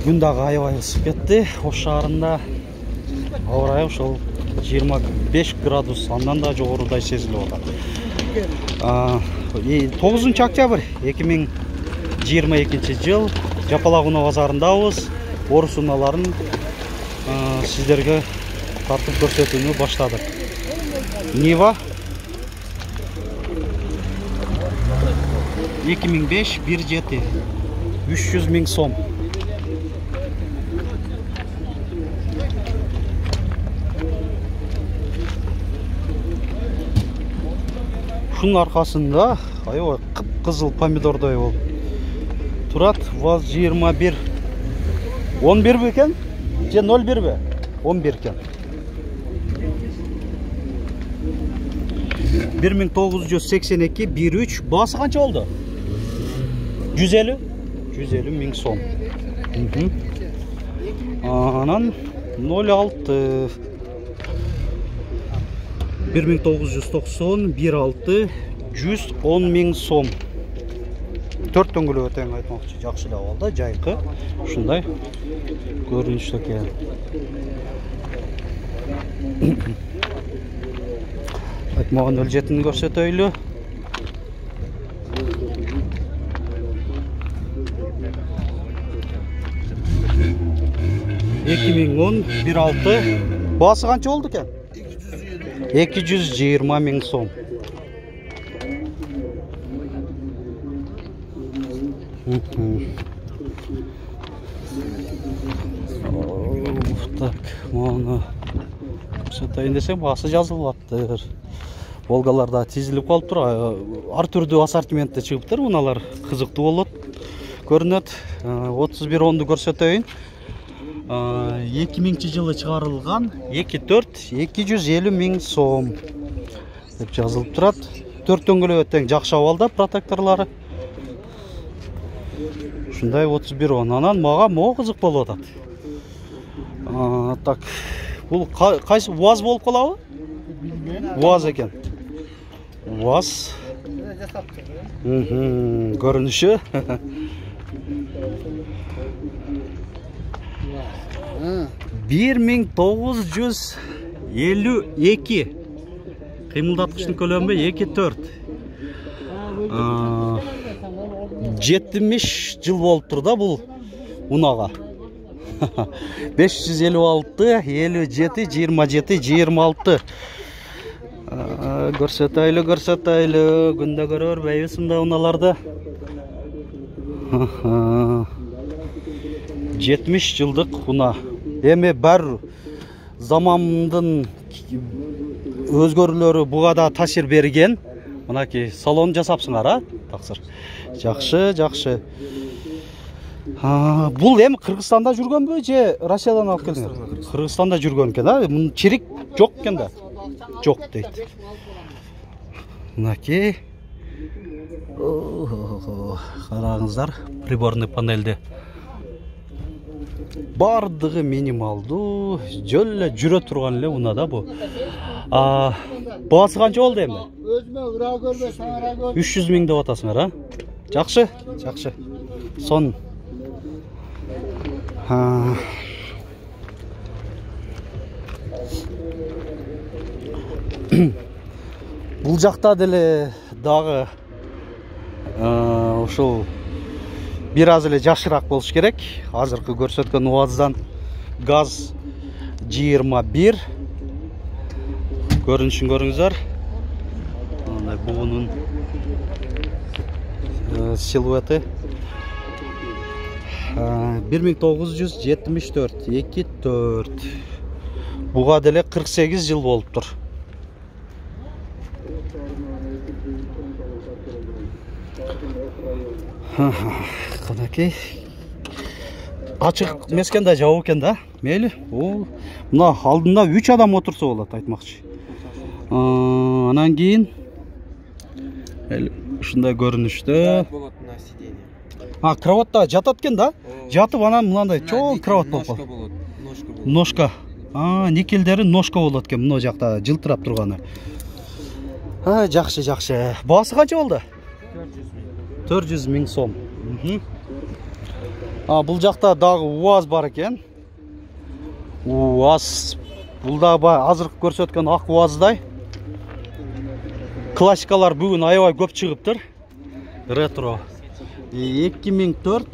Күн дагы аябай ысып кетти. Ош шаарында ауа райы ошол 25 градус андан да жогорудай сезилип атат. 9 октябрь 2022 жыл Жапалак унаа базарындабыз. Орус унааларын сиздерге тартып көрсөтүүнү баштадык. Нива 2005 1.7 300 миң сом. Шунун аркасында аябай кып-кызыл помидордой болуп турат. ВАЗ 21 11 бекен? Же 01 бе? 11 кен. 1982 13 басы канча болду? 150 миң сом. Анан 06 1990 16 110 миң сом. 4 дөңгөлөгө тең айтмакчы, жакшылап алды, жайкы. Ушундай көрүнүштө экен. Айтмаган өлжетин көрсөтөйлү. Эки миң 10 16 басы канча болду экен? 220 миң сом. Так, мана көрсөтөйүн десем басы жазылып аттыр. Волгаларда тизилип калыптыр. Ар түрдүү ассортиментте чыгыптыр. Уналар кызыктуу болот. Көрүнөт. 31-10ду көрсөтөйүн. 2000 жылы чыгарылган 2.4 250 миң сом деп жазылып турат. 4 дөңгөлөгө тең жакшы абалда протекторлары. Ушундай 31-10. Анан мага мо кызык болуп атат. Так, бул кайсы УАЗ болуп калабы? УАЗ экен. УАЗ. Көрүнүшү. 1952 кыймылдаткычтын көлөмү 2.4 70 жыл болуптур да бул унага. 556 57 27 26 көрсөтөйлү күндө көрө бербейбиз мындай унааларды. 70 жылдык уна. Эми бар замандын өзгөрүүлөрү буга да таасир берген. Мынакей салон жасапсыңар, а? Таксыр. Жакшы. Бул эми Кыргызстанда жүргөнбү же Россиядан алып келдиңер? Кыргызстанда жүргөн экен, а? Мунун чирик жок экен да. Жок дейт. Мынакей. Караңыздар, приборный панелде. Бардыгы минималдуу, жөлө жүрө турган эле унада бу. Басы канча болду эми? Өзүмө ыра көрбөй, саңара көр. 300 миң деп атасыңар, а? Жакшы. Сон. Бул жакта деле дагы ошол бир аз эле жакшыраак болуш керек. Азыркы көрсөткөн УАЗдан ГАЗ 21 көрүнүшүн көрүңүздөр. Мындай бугунун силуэти 1974 2.4 буга деле 48 жыл болуптур. Канакей ачык эмескен да жабык экен да. Мейли. Мына алдында 3 адам отурса болот айтмакчы. Анан кийин ушундай көрүнүштө. Кроватта жатат экен да? Жатып анан мындай чоң кроват болуп калат. Ножка. Никелдери ножка болот экен мына жакта жылтырап турганы. Жакшы. Басы канча болду? 400 миң сом. Бұл жақта дағы УАЗ бар екен. УАЗ. Бұл да азырық көрсеткен ақ УАЗдай. Классикалар бүгін аябай көп шығыптыр. Ретро. 2004.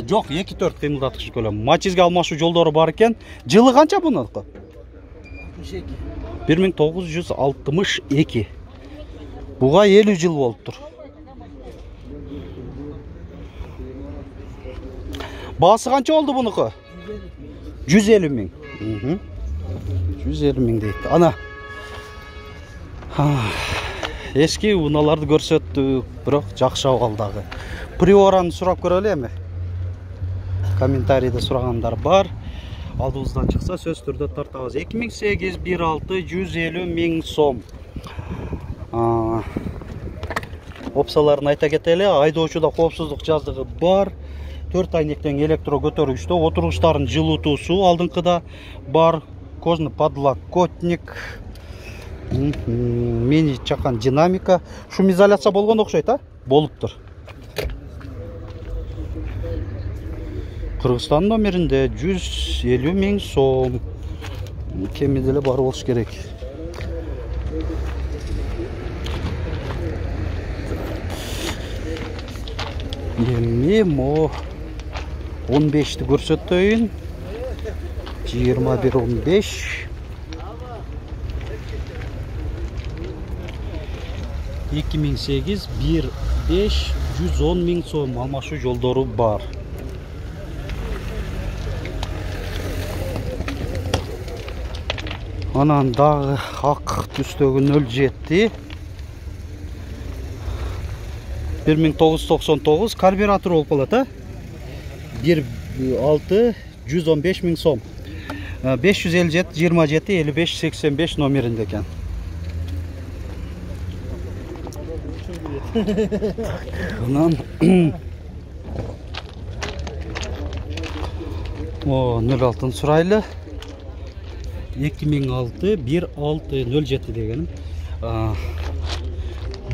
Жоқ, 24 қимылдатқыш көлем. Матизге алмашу жолдары бар екен. Жылы қанша бұны? 1962. Бұға 50 жыл болып тұр. Басы қанша oldu бұнықы? 150 мың. 150 мың дейді. Ана. Eski unalarda көрсөттүк, бирок жакшы абалдагы. Приораны сурап көрөлү эми. Комментарийде сурагандар бар. Алдыбыздан чыкса сөз түрдө тартабыз. 2008 1.6 150 мың сом. Опсаларын айта кетели. Айдоочуда коопсуздук жаздыгы бар. 4 айнектен электро көтөргүчтө, отургучтардын жылытуусу алдыңкыда бар. Кожный подлокотник. Мини чакан динамика. Шум изоляция болгон окшойт, болуптур. Кыргызстан номеринде 150 мың сом. Кемиде эле бар болуш керек. Эми 15'ti көрсөтөйүн. 21-15. 2008 1.5 110 мың сом алмашу жолдору бар. Анан дагы ак түстөгү 07 1999 карбюратор болуп калат, 1.6 115 мың сом. 557 27 55 85 номеринде экен. Анан 06 сурайлы. 2006 1.6 07 дегеним.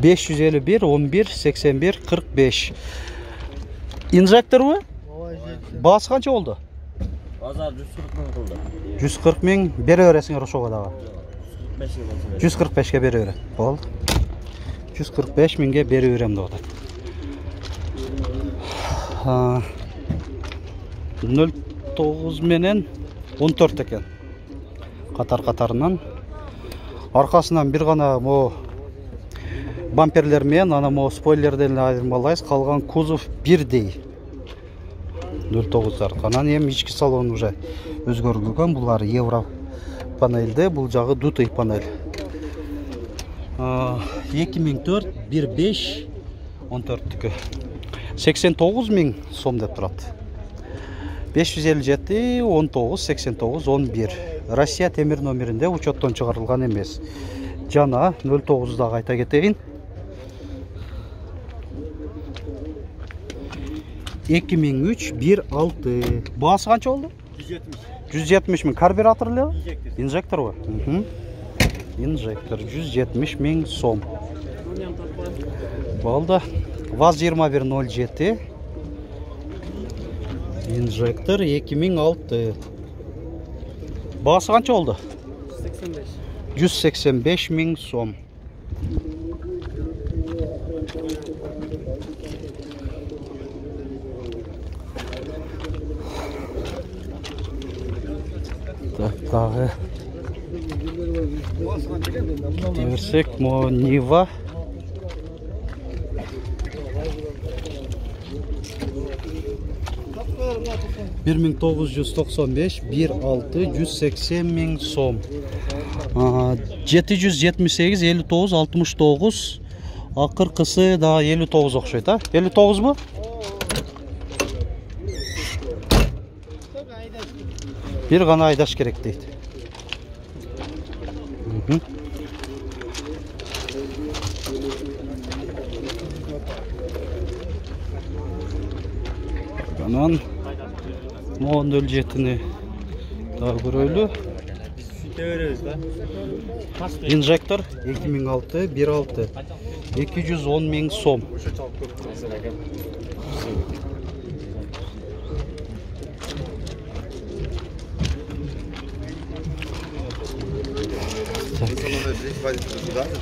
551 11 81 45. Инжектор bu? Bası kança oldu? Azar 140 мың kıldı. 140 мың beri öğresinger ошого дагы. 145'e beri öğre. Oldu. 145 миңге beri öğrem de oda. 09 menen 14 eken. Qatar-qatarынан. Arkasından bir gana mo bamperlerмен, ана mo spoilerden ayırmalıyız. Kalgan kuzov birдей. 09'lar. Канан эми ички салон уже өзгөрүлгөн. Булар евро панельде, бул жагы дутый панель. 2004 1.5 14'tükü. 89 мың сом деп турат. 557 19 89 11. Россия темир номеринде учеттон чыгарылган эмес. Жана 09'da айта кетейин. 2003 1.6. Bası kança oldu? 170 мың. Karburatör mu? Injektör var. Injektör 170 мың сом. Oldu. Vaz 2107. Injektör 2006. Bası kança oldu? 185 мың сом. Dağı dersek mo Niva 1995 1.6 180 мың сом. 778 59 69 akırkısı da 59 okşaydı ha? 59 mu? Bir gana aydaş gerek değil. Ganan Moğon öljetini daha göröylü. Injektör 2006 1.6 210 мың сом.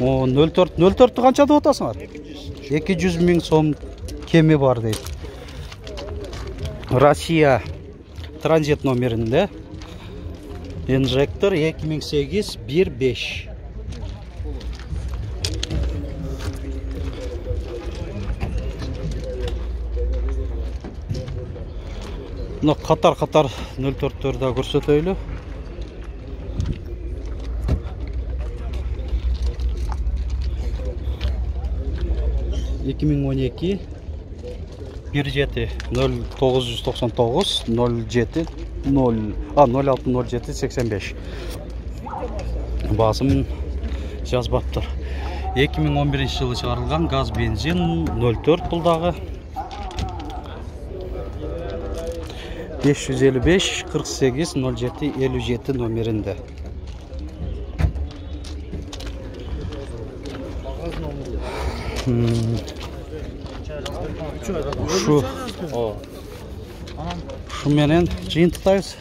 О, 04 қанша деп отасыңар? 200 мың сом кеме бар дейді. Россия транзит номерінде. Инжектор 2008-15. Мына қатар 04-төрді көрсетейлі. Екі мың 12 17 0999 07 06 85 басым жазбаптыр. 2011 жылы шығарылған газ бензин 04 пұлдағы 555 48 07 57 номерінде. Шу менен жиынтықтайыз.